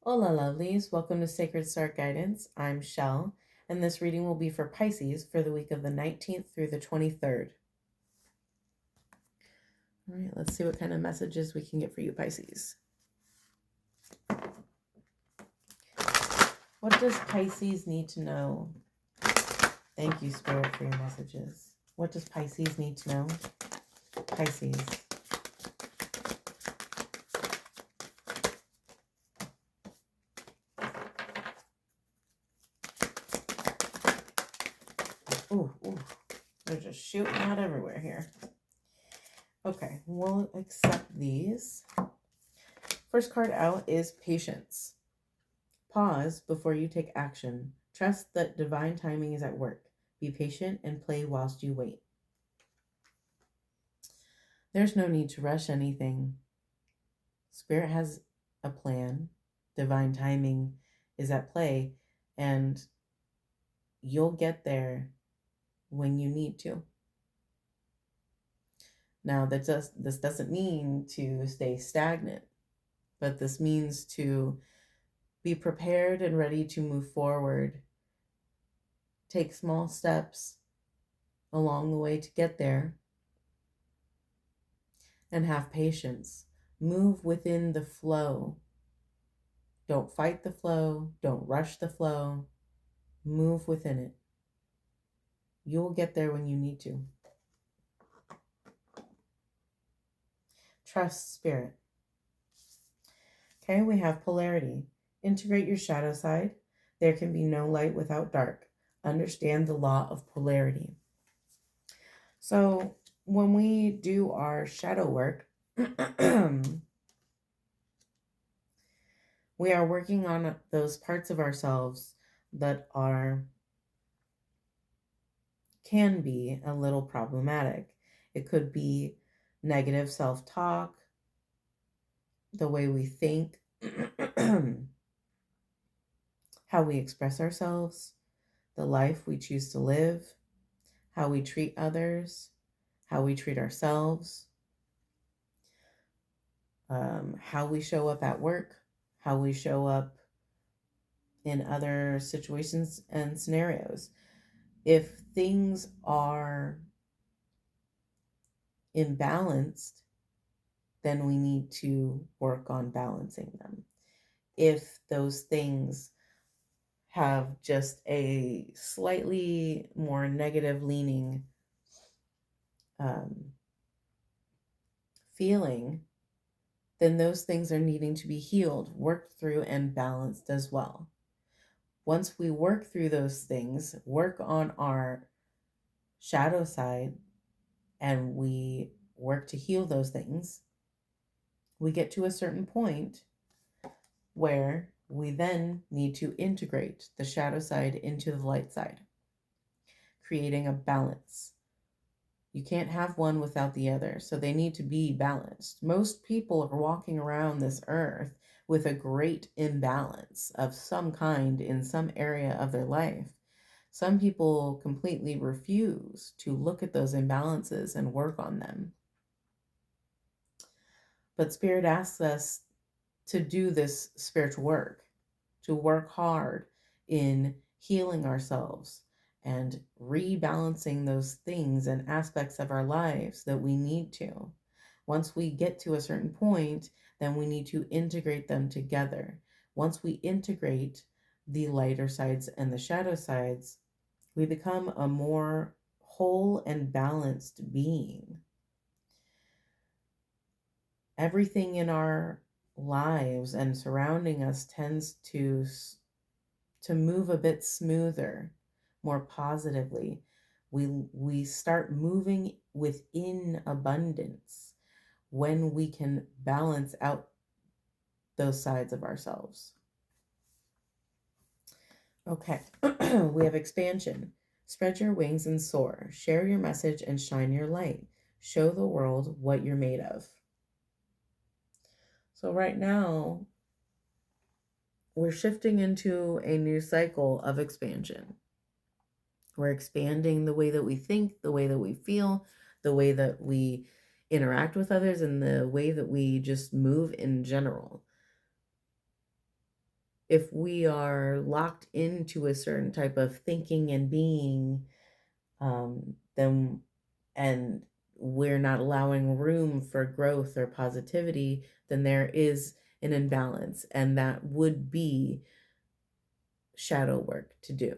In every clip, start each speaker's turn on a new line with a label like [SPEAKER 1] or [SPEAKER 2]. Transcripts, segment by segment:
[SPEAKER 1] Hola, lovelies. Welcome to Sacred Start Guidance. I'm Shel, and this reading will be for Pisces for the week of the 19th through the 23rd. All right, let's see what kind of messages we can get for you, Pisces. What does Pisces need to know? Thank you, Spirit, for your messages. What does Pisces need to know? Pisces. Ooh, they're just shooting out everywhere here. Okay, we'll accept these. First card out is Patience. Pause before you take action. Trust that divine timing is at work. Be patient and play whilst you wait. There's no need to rush anything. Spirit has a plan. Divine timing is at play, and you'll get there when you need to. Now, this doesn't mean to stay stagnant, but this means to be prepared and ready to move forward. Take small steps along the way to get there, and have patience. Move within the flow. Don't fight the flow. Don't rush the flow. Move within it. You'll get there when you need to. Trust Spirit. Okay, we have polarity. Integrate your shadow side. There can be no light without dark. Understand the law of polarity. So when we do our shadow work, we are working on those parts of ourselves that can be a little problematic. It could be negative self-talk, the way we think, how we express ourselves, the life we choose to live, how we treat others, how we treat ourselves, how we show up at work, how we show up in other situations and scenarios. If things are imbalanced, then we need to work on balancing them. If those things have just a slightly more negative leaning feeling, then those things are needing to be healed, worked through, and balanced as well. Once we work through those things, work on our shadow side, and we work to heal those things, we get to a certain point where we then need to integrate the shadow side into the light side, creating a balance. You can't have one without the other, so they need to be balanced. Most people are walking around this earth with a great imbalance of some kind in some area of their life. Some people completely refuse to look at those imbalances and work on them. But Spirit asks us to do this spiritual work, to work hard in healing ourselves and rebalancing those things and aspects of our lives that we need to. Once we get to a certain point, then we need to integrate them together. Once we integrate the lighter sides and the shadow sides, we become a more whole and balanced being. Everything in our lives and surrounding us tends to move a bit smoother, more positively. We start moving within abundance when we can balance out those sides of ourselves. Okay, we have expansion. Spread your wings and soar. Share your message and shine your light. Show the world what you're made of. So right now, we're shifting into a new cycle of expansion. We're expanding the way that we think, the way that we feel, the way that we interact with others, and the way that we just move in general. if we are locked into a certain type of thinking and being, then and we're not allowing room for growth or positivity, then there is an imbalance, and that would be shadow work to do.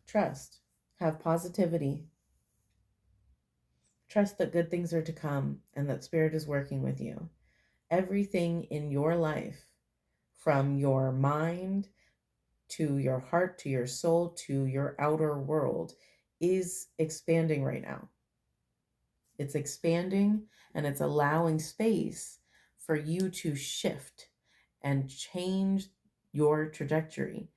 [SPEAKER 1] Trust, have positivity, trust that good things are to come and that spirit is working with you. Everything in your life, from your mind to your heart to your soul to your outer world, is expanding right now. It's expanding, and it's allowing space for you to shift and change your trajectory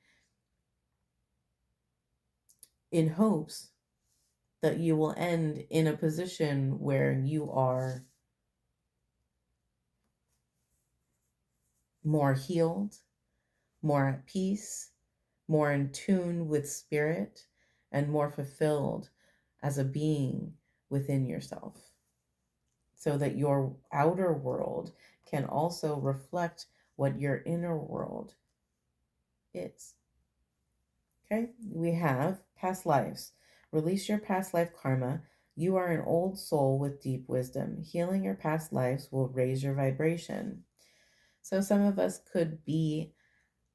[SPEAKER 1] in hopes that you will end in a position where you are more healed, more at peace, more in tune with spirit, and more fulfilled as a being within yourself, so that your outer world can also reflect what your inner world is. Okay, we have past lives. Release your past life karma. You are an old soul with deep wisdom. Healing your past lives will raise your vibration. So, some of us could be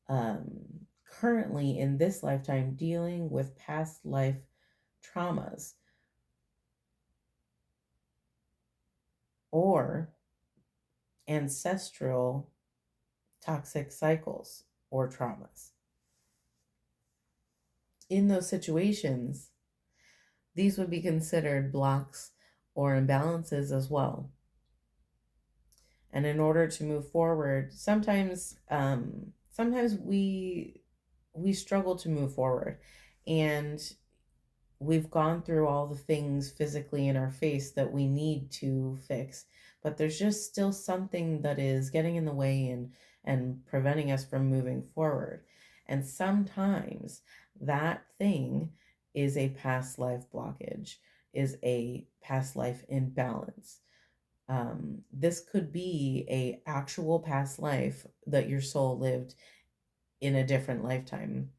[SPEAKER 1] currently in this lifetime dealing with past life traumas or ancestral toxic cycles or traumas. In those situations, these would be considered blocks or imbalances as well. And in order to move forward, sometimes we struggle to move forward, and we've gone through all the things physically in our face that we need to fix, but there's just still something that is getting in the way and preventing us from moving forward. And sometimes that thing is a past life blockage, is a past life imbalance. This could be a actual past life that your soul lived in a different lifetime.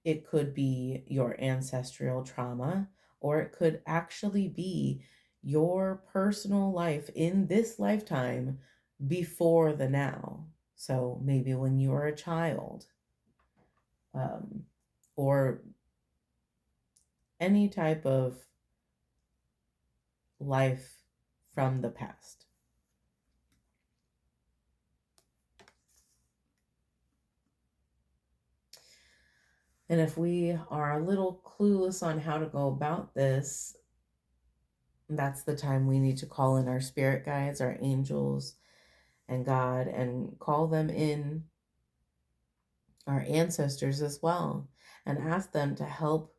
[SPEAKER 1] It could be your ancestral trauma, or it could actually be your personal life in this lifetime before the now. So maybe when you were a child, um, or any type of life from the past. And if we are a little clueless on how to go about this, that's the time we need to call in our spirit guides, our angels, and God, and call them in, our ancestors as well, and ask them to help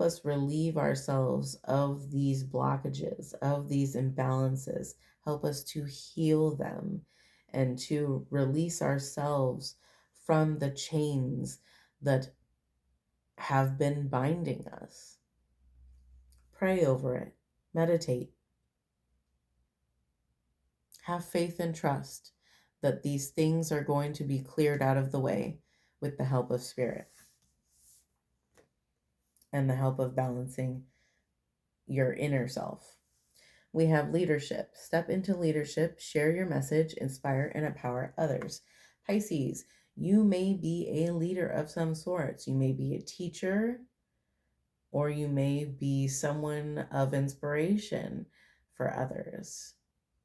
[SPEAKER 1] us relieve ourselves of these blockages, of these imbalances, help us to heal them and to release ourselves from the chains that have been binding us. Pray over it, meditate, have faith and trust that these things are going to be cleared out of the way with the help of spirit and the help of balancing your inner self. We have leadership. Step into leadership, share your message, inspire and empower others. Pisces, you may be a leader of some sorts. You may be a teacher, or you may be someone of inspiration for others.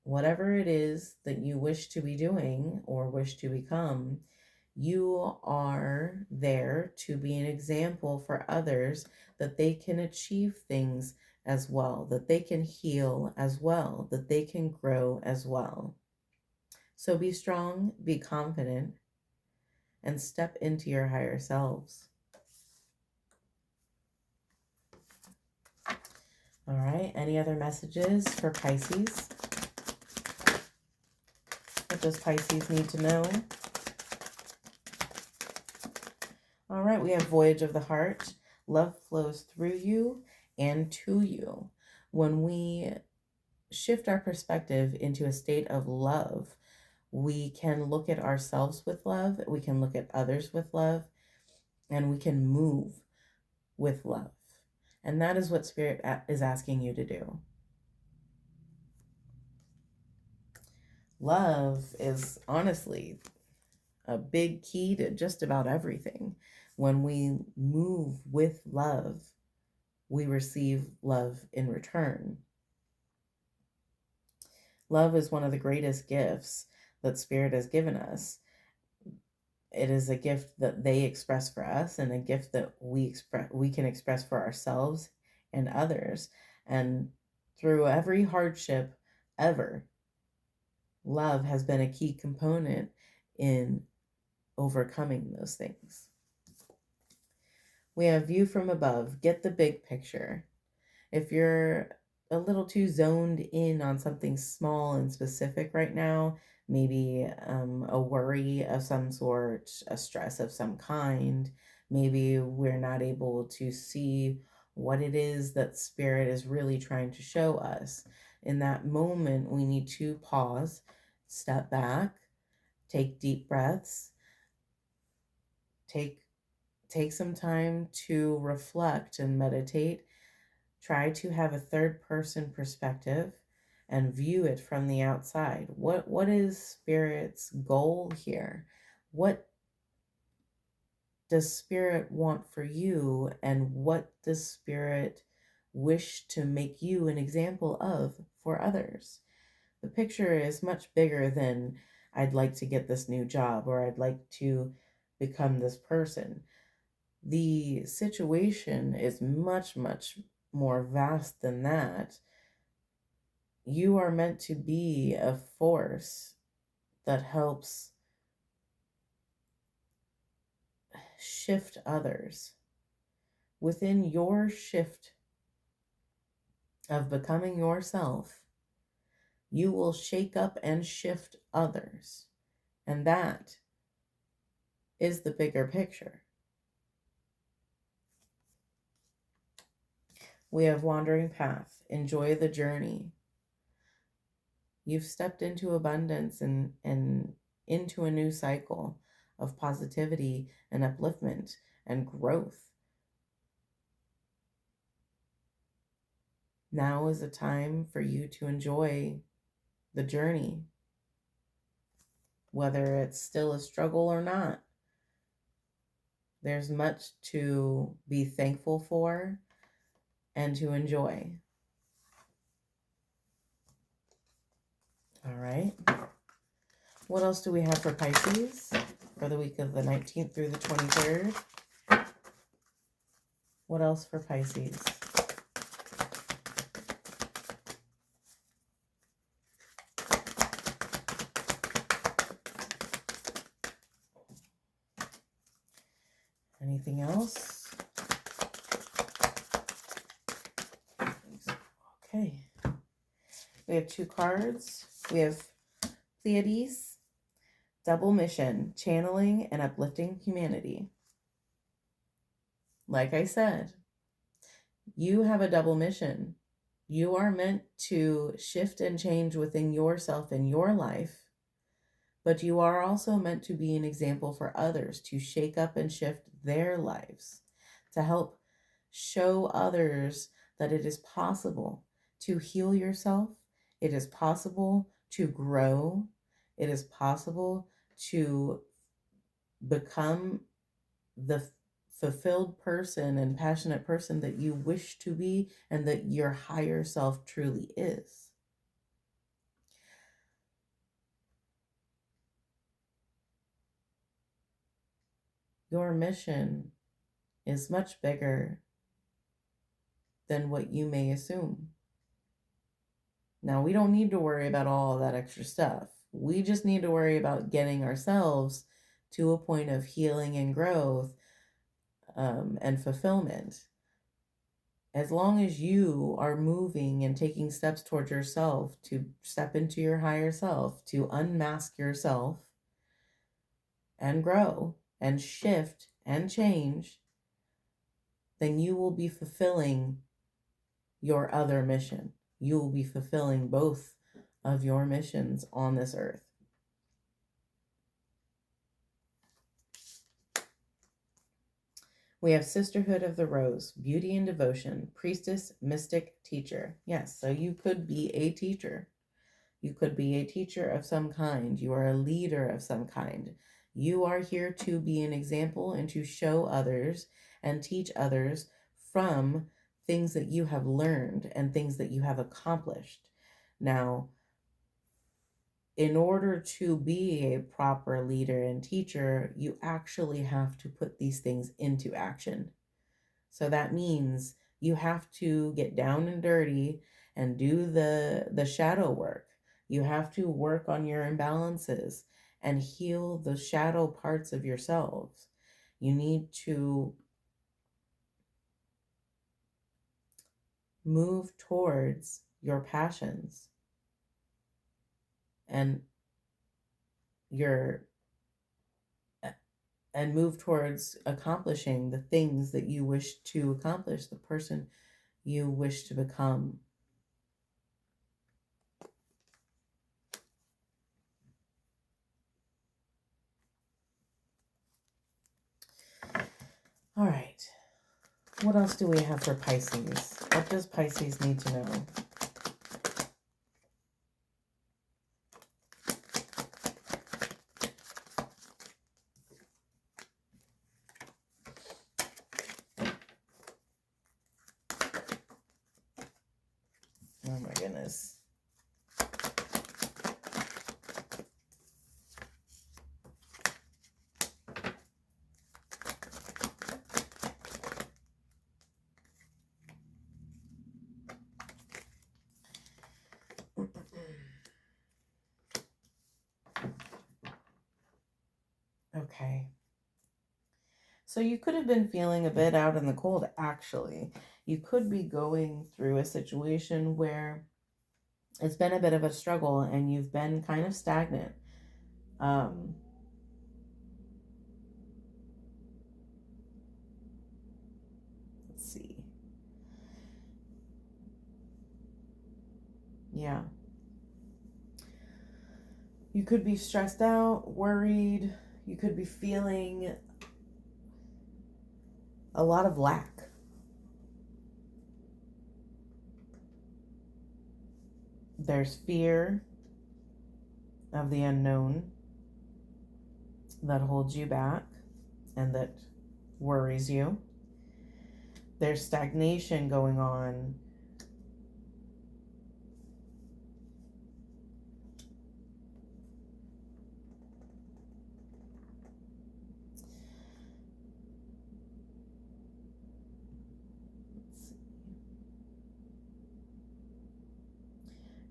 [SPEAKER 1] Whatever it is that you wish to be doing or wish to become, you are there to be an example for others, that they can achieve things as well, that they can heal as well, that they can grow as well. So be strong, be confident, and step into your higher selves. All right, any other messages for Pisces? What does Pisces need to know? All right, we have Voyage of the Heart. Love flows through you and to you. When we shift our perspective into a state of love, we can look at ourselves with love, we can look at others with love, and we can move with love. And that is what Spirit is asking you to do. Love is honestly a big key to just about everything. When we move with love, we receive love in return. Love is one of the greatest gifts that Spirit has given us. It is a gift that they express for us, and a gift that we can express for ourselves and others. And through every hardship ever, love has been a key component in overcoming those things. We have view from above, get the big picture. If you're a little too zoned in on something small and specific right now, maybe a worry of some sort, a stress of some kind, maybe we're not able to see what it is that Spirit is really trying to show us. In that moment, we need to pause, step back, take deep breaths, take some time to reflect and meditate. Try to have a third person perspective and view it from the outside. What is Spirit's goal here? What does Spirit want for you, and what does Spirit wish to make you an example of for others? The picture is much bigger than I'd like to get this new job or I'd like to become this person. The situation is much, much more vast than that. You are meant to be a force that helps shift others. Within your shift of becoming yourself, you will shake up and shift others. And that is the bigger picture. We have wandering path. Enjoy the journey. You've stepped into abundance and into a new cycle of positivity and upliftment and growth. Now is a time for you to enjoy the journey, whether it's still a struggle or not. There's much to be thankful for and to enjoy. All right. What else do we have for Pisces for the week of the 19th through the 23rd? What else for Pisces? Anything else? Okay. We have two cards. We have Pleiades, double mission, channeling and uplifting humanity. Like I said, you have a double mission. You are meant to shift and change within yourself and your life, but you are also meant to be an example for others, to shake up and shift their lives, to help show others that it is possible to heal yourself. It is possible to grow. It is possible to become the fulfilled person and passionate person that you wish to be and that your higher self truly is. Your mission is much bigger than what you may assume. Now, we don't need to worry about all that extra stuff. We just need to worry about getting ourselves to a point of healing and growth and fulfillment. As long as you are moving and taking steps towards yourself, to step into your higher self, to unmask yourself and grow and shift and change, then you will be fulfilling your other mission. you will be fulfilling both of your missions on this earth. We have Sisterhood of the Rose, Beauty and Devotion, Priestess, Mystic, Teacher. Yes, so you could be a teacher. You could be a teacher of some kind. You are a leader of some kind. You are here to be an example and to show others and teach others from things that you have learned and things that you have accomplished. Now, in order to be a proper leader and teacher, you actually have to put these things into action. So that means you have to get down and dirty and do the shadow work. You have to work on your imbalances and heal the shadow parts of yourselves. You need to move towards your passions and your and move towards accomplishing the things that you wish to accomplish, the person you wish to become. All right. What else do we have for Pisces? What does Pisces need to know? Oh my goodness. Okay. So you could have been feeling a bit out in the cold, actually. You could be going through a situation where it's been a bit of a struggle and you've been kind of stagnant. Let's see. Yeah. You could be stressed out, worried. You could be feeling a lot of lack. There's fear of the unknown that holds you back and that worries you. There's stagnation going on.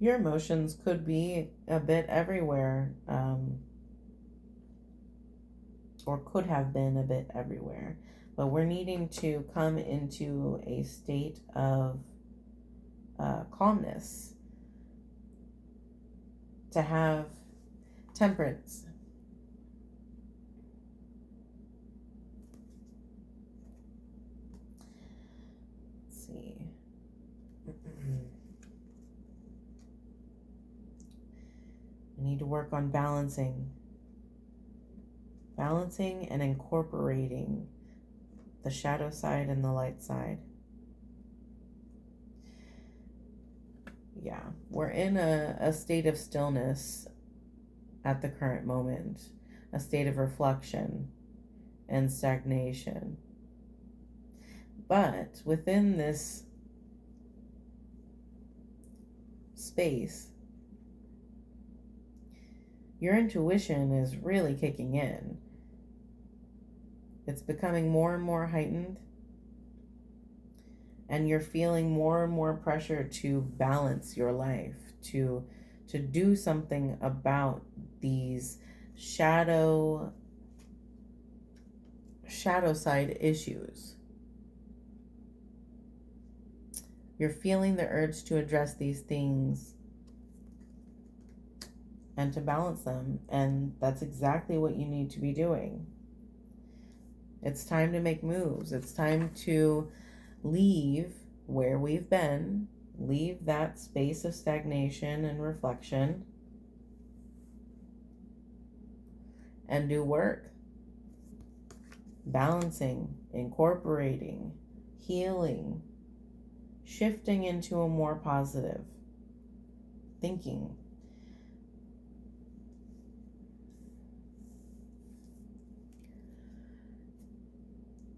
[SPEAKER 1] Your emotions could be a bit everywhere, or could have been a bit everywhere. But we're needing to come into a state of calmness, to have temperance. Let's see. We need to work on balancing and incorporating the shadow side and the light side. Yeah, we're in a state of stillness at the current moment, a state of reflection and stagnation. But within this space, your intuition is really kicking in. It's becoming more and more heightened, and you're feeling more and more pressure to balance your life, to do something about these shadow side issues. You're feeling the urge to address these things and to balance them, and that's exactly what you need to be doing. It's time to make moves. It's time to leave where we've been Leave that space of stagnation and reflection and do work. Balancing, incorporating, healing, shifting into a more positive thinking.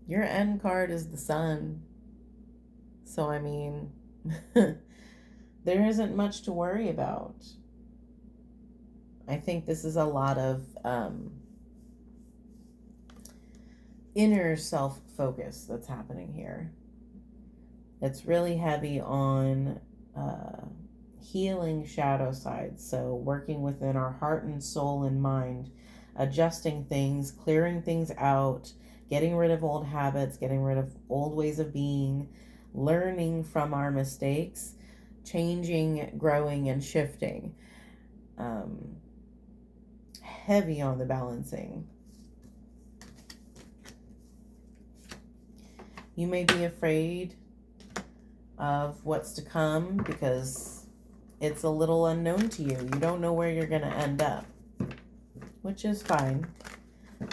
[SPEAKER 1] Your end card is the sun. So, I mean, there isn't much to worry about. I think this is a lot of inner self focus that's happening here. It's really heavy on healing shadow sides. So, working within our heart and soul and mind, adjusting things, clearing things out, getting rid of old habits, getting rid of old ways of being, learning from our mistakes, changing, growing, and shifting. Heavy on the balancing. You may be afraid of what's to come because it's a little unknown to you. You don't know where you're going to end up, which is fine.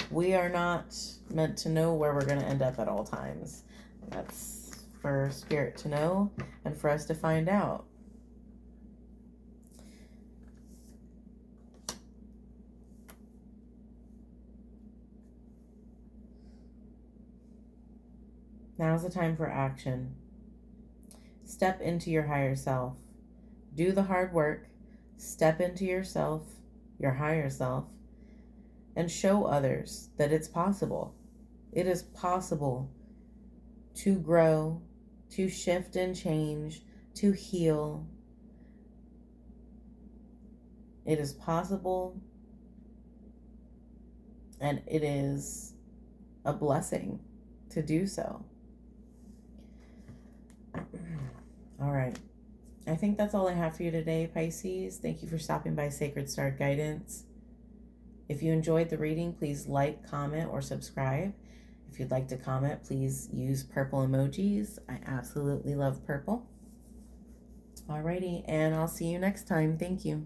[SPEAKER 1] We are not meant to know where we're going to end up at all times. That's for spirit to know and for us to find out. Now's the time for action. Step into your higher self. Do the hard work. Step into yourself, your higher self, and show others that it's possible. It is possible to grow, to shift and change, to heal. It is possible, and it is a blessing to do so. All right. I think that's all I have for you today, Pisces. Thank you for stopping by Sacred Star Guidance. If you enjoyed the reading, please like, comment, or subscribe. If you'd like to comment, please use purple emojis. I absolutely love purple. Alrighty, and I'll see you next time. Thank you.